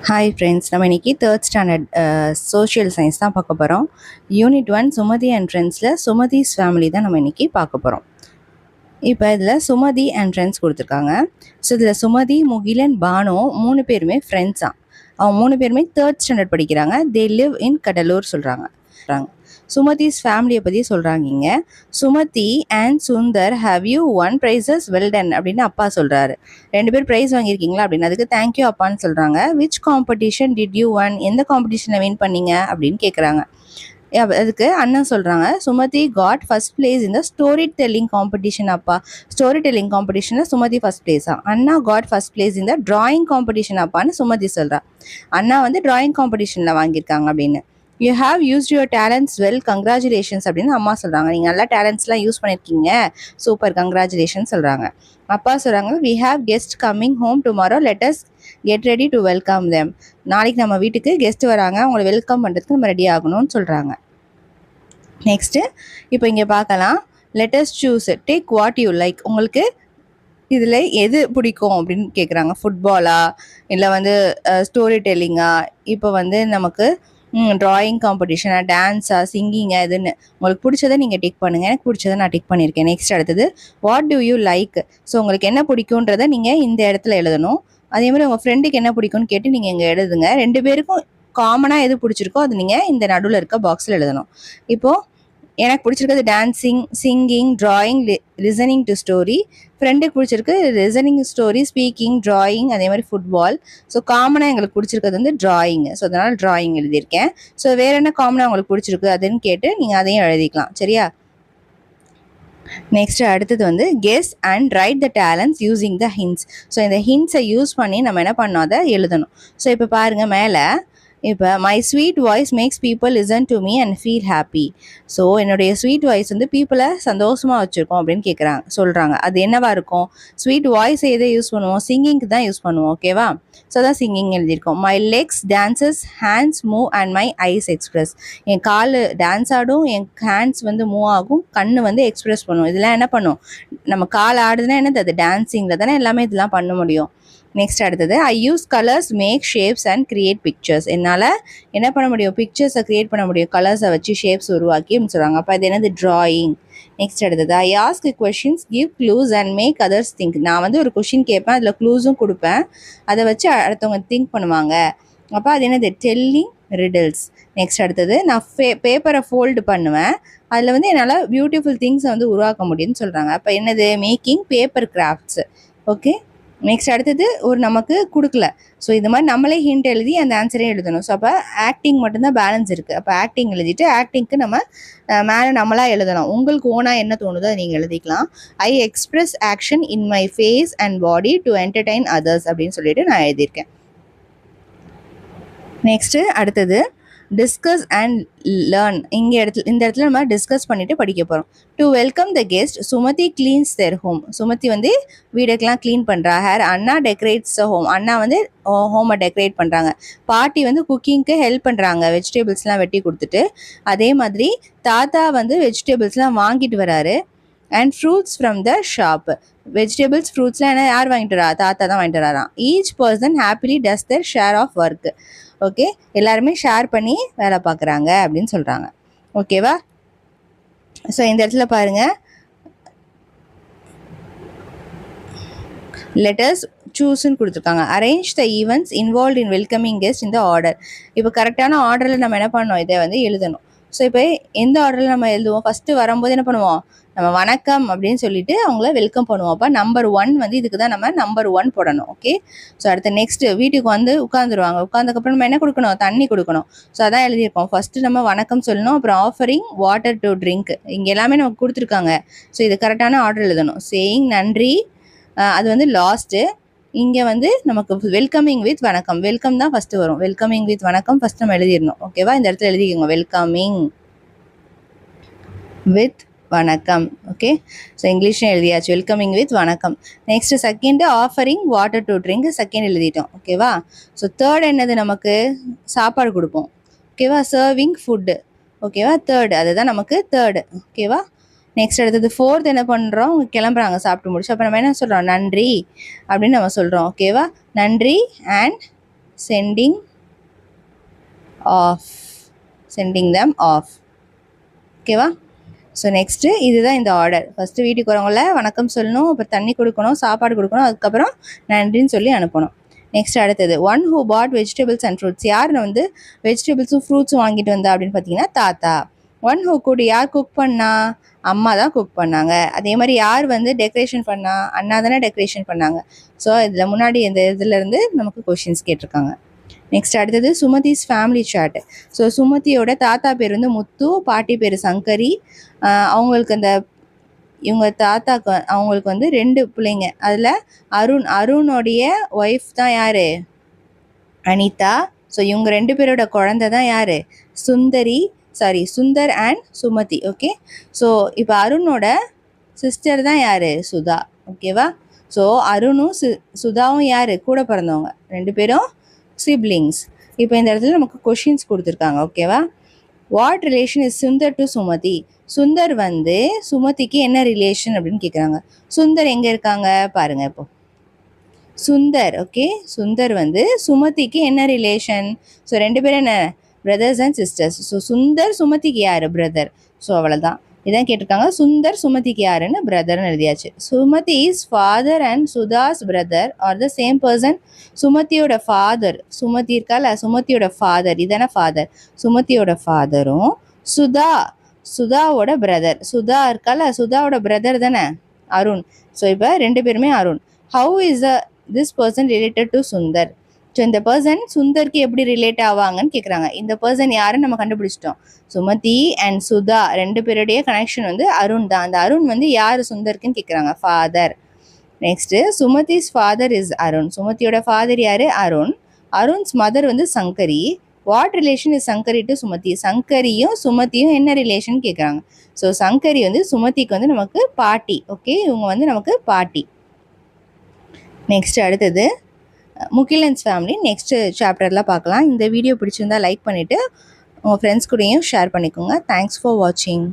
Hi friends, நம்ம இன்றைக்கி third standard social science தான் பார்க்க போகிறோம். யூனிட் 1 சுமதி அண்ட் ஃப்ரெண்ட்ஸில் சுமதிஸ் ஃபேமிலி தான் நம்ம இன்றைக்கி பார்க்க போகிறோம். இப்போ இதில் சுமதி அண்ட் ஃப்ரெண்ட்ஸ் கொடுத்துருக்காங்க. ஸோ இதில் சுமதி, முகிலன், பானு 3 பேருமே ஃப்ரெண்ட்ஸாக. அவங்க 3 பேருமே தேர்ட் ஸ்டாண்டர்ட் படிக்கிறாங்க. தே லிவ் இன் கடலூர் சொல்கிறாங்க. சுமதிஸ் ஃபேமிலியை பற்றி சொல்கிறாங்க. இங்கே Sumathi and Sundar have you won prizes well done அப்படின்னு அப்பா சொல்கிறாரு. 2 பேர் ப்ரைஸ் வாங்கியிருக்கீங்களா அப்படின்னு. அதுக்கு தேங்க்யூ அப்பான்னு சொல்கிறாங்க. Which competition did you one, எந்த காம்படிஷனில் வின் பண்ணீங்க அப்படின்னு கேட்குறாங்க. அதுக்கு அண்ணன் சொல்கிறாங்க, சுமதி காட் ஃபர்ஸ்ட் பிளேஸ் இந்த ஸ்டோரி டெல்லிங் காம்படிஷன். அப்பா, ஸ்டோரி டெல்லிங் காம்படிஷனில் சுமதி ஃபர்ஸ்ட் பிளேஸா. அண்ணா காட் ஃபர்ஸ்ட் பிளேஸ் இந்த டிராயிங் காம்படிஷன் அப்பான்னு சுமதி சொல்கிறா. அண்ணா வந்து டிராயிங் காம்படிஷனில் வாங்கியிருக்காங்க அப்படின்னு. You have used your talents well, congratulations அப்படின்னு அம்மா சொல்கிறாங்க. நீங்கள் நல்லா டேலண்ட்ஸ்லாம் யூஸ் பண்ணியிருக்கீங்க, சூப்பர், கங்க்ராச்சுலேஷன் சொல்கிறாங்க. அப்பா சொல்கிறாங்க, we have guest coming home tomorrow, let us get ready to welcome them. நாளைக்கு நம்ம வீட்டுக்கு கெஸ்ட் வராங்க, அவங்களை வெல்கம் பண்ணுறதுக்கு நம்ம ரெடி ஆகணும்னு சொல்கிறாங்க. நெக்ஸ்ட்டு இப்போ இங்கே பார்க்கலாம். Let us choose, take what you like. உங்களுக்கு இதில் எது பிடிக்கும் அப்படின்னு கேட்குறாங்க. ஃபுட்பாலா, இல்லை வந்து ஸ்டோரி டெல்லிங்கா, இப்போ வந்து நமக்கு ட்ராயிங் காம்படிஷனா, டான்ஸா, சிங்கிங்கா, எதுன்னு உங்களுக்கு பிடிச்சதை நீங்கள் டிக் பண்ணுங்கள். எனக்கு பிடிச்சதை நான் டிக் பண்ணியிருக்கேன். நெக்ஸ்ட் அடுத்தது what to you like. So உங்களுக்கு என்ன பிடிக்குன்றதை நீங்கள் இந்த இடத்துல எழுதணும். அதே மாதிரி உங்கள் ஃப்ரெண்டுக்கு என்ன பிடிக்கும்னு கேட்டு நீங்கள் இங்கே எழுதுங்க. 2 பேருக்கும் காமனாக எது பிடிச்சிருக்கோ அது நீங்கள் இந்த நடுவில் இருக்க பாக்ஸில் எழுதணும். இப்போது எனக்கு பிடிச்சிருக்கிறது dancing, singing, drawing, listening to story. ஃப்ரெண்டுக்கு பிடிச்சிருக்கு லிசனிங் ஸ்டோரி, ஸ்பீக்கிங், ட்ராயிங், அதே மாதிரி ஃபுட்பால். ஸோ காமனாக எங்களுக்கு பிடிச்சிருக்கிறது வந்து ட்ராயிங். ஸோ அதனால் ட்ராயிங் எழுதியிருக்கேன். ஸோ வேறு என்ன காமனாக உங்களுக்கு பிடிச்சிருக்கு அதுன்னு கேட்டு நீங்கள் அதையும் எழுதிக்கலாம். சரியா? நெக்ஸ்ட் அடுத்தது வந்து guess and right the talents using the hints. So இந்த ஹிண்ட்ஸை யூஸ் பண்ணி நம்ம என்ன பண்ணோம், அதை எழுதணும். ஸோ இப்போ பாருங்கள் மேலே, இப்போ my sweet voice makes people listen to me and feel happy. So என்னுடைய ஸ்வீட் வாய்ஸ் வந்து பீப்புளை சந்தோஷமாக வச்சுருக்கோம் அப்படின்னு சொல்கிறாங்க. அது என்னவா இருக்கும்? ஸ்வீட் வாய்ஸ் எதை யூஸ் பண்ணுவோம்? சிங்கிங்க்கு தான் யூஸ் பண்ணுவோம். ஓகேவா? ஸோ தான் சிங்கிங் எழுதியிருக்கோம். My Lex dances, hands move and my ice express. N call dance ஆடும், என் ஹேண்ட்ஸ் வந்து மூவ் ஆகும், கண்ணு வந்து எக்ஸ்பிரஸ் பண்ணும். இதெல்லாம் என்ன பண்ணும்? நம்ம கால் ஆடுதுன்னா என்னது? அது டான்ஸிங்கில் தானே எல்லாமே இதெல்லாம் பண்ண முடியும். நெக்ஸ்ட் அடுத்தது I use colours make shapes and create pictures. என்னால் என்ன பண்ண முடியும்? பிக்சர்ஸை கிரியேட் பண்ண முடியும், கலர்ஸை வச்சு ஷேப்ஸ் உருவாக்கி அப்படின்னு சொல்கிறாங்க. அப்போ அது என்னது? ட்ராயிங். நெக்ஸ்ட் அடுத்தது I ask questions, give clues and make others think. நான் வந்து ஒரு கொஷின் கேட்பேன், அதில் க்ளூஸும் கொடுப்பேன், அதை வச்சு அடுத்தவங்க திங்க் பண்ணுவாங்க. அப்போ அது என்னது? Telling riddles. நெக்ஸ்ட் அடுத்தது நான் பேப்பரை ஃபோல்டு பண்ணுவேன், அதில் வந்து என்னால் பியூட்டிஃபுல் திங்ஸை வந்து உருவாக்க முடியும்னு சொல்கிறாங்க. அப்போ என்னது? Making paper crafts. Okay. Next அடுத்தது ஒரு நமக்கு கொடுக்கல. ஸோ இது மாதிரி நம்மளே ஹிண்ட் எழுதி அந்த ஆன்சரே எழுதணும். ஸோ அப்போ ஆக்டிங் மட்டும்தான் பேலன்ஸ் இருக்குது. அப்போ ஆக்டிங் எழுதிட்டு ஆக்டிங்க்கு நம்ம மேலே நம்மளாக எழுதலாம். உங்களுக்கு ஓனாக என்ன தோணுதோ அதை நீங்கள் எழுதிக்கலாம். I express action in my face and body to entertain others அப்படின்னு சொல்லிட்டு நான் எழுதியிருக்கேன். நெக்ஸ்ட்டு அடுத்தது டிஸ்கஸ் அண்ட் லேர்ன். இந்த இடத்துல நம்ம டிஸ்கஸ் பண்ணிட்டு படிக்க போகிறோம். To welcome the guest Sumathi cleans their home. Sumathi வந்து வீடுக்கெல்லாம் க்ளீன் பண்ணுறா. அண்ணா டெக்கரேட்ஸ் ஹோம். அண்ணா வந்து ஹோமை டெக்கரேட் பண்ணுறாங்க. பாட்டி வந்து குக்கிங்க்கு ஹெல்ப் பண்ணுறாங்க, வெஜிடபிள்ஸ்லாம் வெட்டி கொடுத்துட்டு. அதே மாதிரி தாத்தா வந்து வெஜிடபிள்ஸ்லாம் வாங்கிட்டு வராரு. And fruits from the shop. Vegetables, ஃப்ரூட்ஸ்லாம் என்ன யார் வாங்கிட்டு வரா? தாத்தா தான் வாங்கிட்டு வராராம். Each person happily does their share of work. Okay, எல்லாருமே ஷேர் பண்ணி வேலை பார்க்குறாங்க அப்படின்னு சொல்கிறாங்க. ஓகேவா? ஸோ இந்த இடத்துல பாருங்கள், லெட்டர்ஸ் சூஸ்ன்னு கொடுத்துருக்காங்க. Arrange the events involve in welcoming guest இந்த ஆர்டர். இப்போ கரெக்டான ஆர்டரில் நம்ம என்ன பண்ணோம், இதை வந்து எழுதணும். ஸோ இப்போ எந்த ஆர்டரில் நம்ம எழுதுவோம்? ஃபஸ்ட்டு வரும்போது என்ன பண்ணுவோம், நம்ம வணக்கம் அப்படின்னு சொல்லிட்டு அவங்கள வெல்கம் பண்ணுவோம். அப்போ நம்பர் 1 வந்து இதுக்கு தான் நம்ம நம்பர் 1 போடணும். ஓகே. ஸோ அடுத்து நெக்ஸ்ட்டு வீட்டுக்கு வந்து உட்காந்துருவாங்க. உட்காந்ததுக்கப்புறம் நம்ம என்ன கொடுக்கணும்? தண்ணி கொடுக்கணும். ஸோ அதான் எழுதியிருக்கோம். ஃபஸ்ட்டு நம்ம வணக்கம் சொல்லணும், அப்புறம் ஆஃபரிங் வாட்டர் டு ட்ரிங்க். இங்கே எல்லாமே நமக்கு கொடுத்துருக்காங்க. ஸோ இது கரெக்டான ஆர்டர் எழுதணும். சேயிங் நன்றி, அது வந்து லாஸ்ட்டு. இங்கே வந்து நமக்கு வெல்கமிங் வித் வணக்கம். வெல்கம் தான் ஃபஸ்ட்டு வரும். வெல்கமிங் வித் வணக்கம் ஃபஸ்ட் நம்ம எழுதிடணும். ஓகேவா? இந்த இடத்துல எழுதிக்கோங்க, welcoming with vanakkam. Okay. So இங்கிலீஷ்லையும் எழுதியாச்சு, welcoming with vanakkam. Next second offering water to drink, second எழுதிட்டோம். ஓகேவா? ஸோ தேர்ட் என்னது? நமக்கு சாப்பாடு கொடுப்போம். ஓகேவா? Serving food. ஓகேவா? தேர்டு, அதுதான் நமக்கு தேர்டு. ஓகேவா? நெக்ஸ்ட் அடுத்தது ஃபோர்த் என்ன பண்ணுறோம்? கிளம்புறாங்க சாப்பிட்டு முடிச்சு. அப்போ நம்ம என்ன சொல்கிறோம்? நன்றி அப்படின்னு நம்ம சொல்கிறோம். ஓகேவா? நன்றி and sending off, sending them off. ஓகேவா? ஸோ நெக்ஸ்ட்டு இதுதான் இந்த ஆர்டர். ஃபஸ்ட்டு வீட்டுக்கு வரவங்கள வணக்கம் சொல்லணும், அப்புறம் தண்ணி கொடுக்கணும், சாப்பாடு கொடுக்கணும், அதுக்கப்புறம் நன்றின்னு சொல்லி அனுப்பணும். நெக்ஸ்ட் அடுத்தது one who pot vegetables and fruits. யார் வந்து வெஜிடபிள்ஸும் ஃப்ரூட்ஸும் வாங்கிட்டு வந்தா அப்படின்னு பார்த்தீங்கன்னா தாத்தா. ஒன் ஹூ குட், யார் குக் பண்ணா? அம்மா தான் குக் பண்ணாங்க. அதே மாதிரி யார் வந்து டெக்கரேஷன் பண்ணா? அண்ணா தானே டெக்கரேஷன் பண்ணாங்க. ஸோ இதில் முன்னாடி இந்த இதுலேருந்து நமக்கு கொஷின்ஸ் கேட்டிருக்காங்க. நெக்ஸ்ட் அடுத்தது சுமதிஸ் ஃபேமிலி சார்ட். ஸோ சுமதியோட தாத்தா பேர் வந்து முத்து, பாட்டி பேர் சங்கரி. அவங்களுக்கு அந்த இவங்க தாத்தாக்கு அவங்களுக்கு வந்து 2 பிள்ளைங்க. அதில் அருணோடைய ஒய்ஃப் தான் யார்? அனிதா. ஸோ இவங்க 2 பேரோட குழந்தை தான் யார்? Sundar and Sumathi. Okay, so இப்போ அருணோட சிஸ்டர் தான் யார்? சுதா. ஓகேவா? ஸோ அருணும் சுதாவும் யார்? கூட பிறந்தவங்க, 2 பேரும் சிப்ளிங்ஸ். இப்போ இந்த இடத்துல நமக்கு கொஷின்ஸ் கொடுத்துருக்காங்க. ஓகேவா? What relation is Sundar to Sumathi? Sundar வந்து சுமதிக்கு என்ன ரிலேஷன் அப்படின்னு கேட்குறாங்க. சுந்தர் எங்கே இருக்காங்க பாருங்க. இப்போ சுந்தர், ஓகே, சுந்தர் வந்து சுமதிக்கு என்ன ரிலேஷன்? ஸோ 2 பேரும் என்ன? Brothers and sisters. So Sundar சுமதிக்கு யார்? பிரதர். ஸோ அவ்வளோதான், இதான் கேட்டிருக்காங்க. சுந்தர் சுமதிக்கு யாருன்னு பிரதர்னு எழுதியாச்சு. Sumathi is father and Sudha's brother are the same person. சுமதியோட ஃபாதர், சுமதி இருக்கால, சுமதியோட ஃபாதர், இதான ஃபாதர், சுமதியோட ஃபாதரும் சுதாவோட பிரதர், சுதா இருக்கால, சுதாவோட பிரதர் தானே அருண். ஸோ இப்போ 2 பேருமே Arun. How is this person related to Sundar? So இந்த பர்சன் சுந்தருக்கு எப்படி ரிலேட் ஆவாங்கன்னு கேட்குறாங்க. இந்த பர்சன் யாருன்னு நம்ம கண்டுபிடிச்சிட்டோம். சுமதி அண்ட் சுதா 2 பேருடைய கனெக்ஷன் வந்து அருண் தான். அந்த அருண் வந்து யார் சுந்தருக்குன்னு கேட்குறாங்க? Father. Next Sumathi's father is Arun. சுமதியோட ஃபாதர் யார்? அருண். அருண்ஸ் மதர் வந்து Shankari. What relation is Shankari to Sumathi? சங்கரியும் சுமதியும் என்ன ரிலேஷன் கேட்குறாங்க. ஸோ சங்கரி வந்து சுமதிக்கு வந்து நமக்கு பாட்டி. ஓகே, இவங்க வந்து நமக்கு பாட்டி. நெக்ஸ்ட் அடுத்தது முகிலன்ஸ் ஃபேமிலி நெக்ஸ்ட்டு சாப்டரில் பார்க்கலாம். இந்த வீடியோ பிடிச்சிருந்தா லைக் பண்ணிவிட்டு உங்கள் ஃப்ரெண்ட்ஸ் கூடயும் ஷேர் பண்ணிக்கோங்க. தேங்க்ஸ் ஃபார் வாட்சிங்.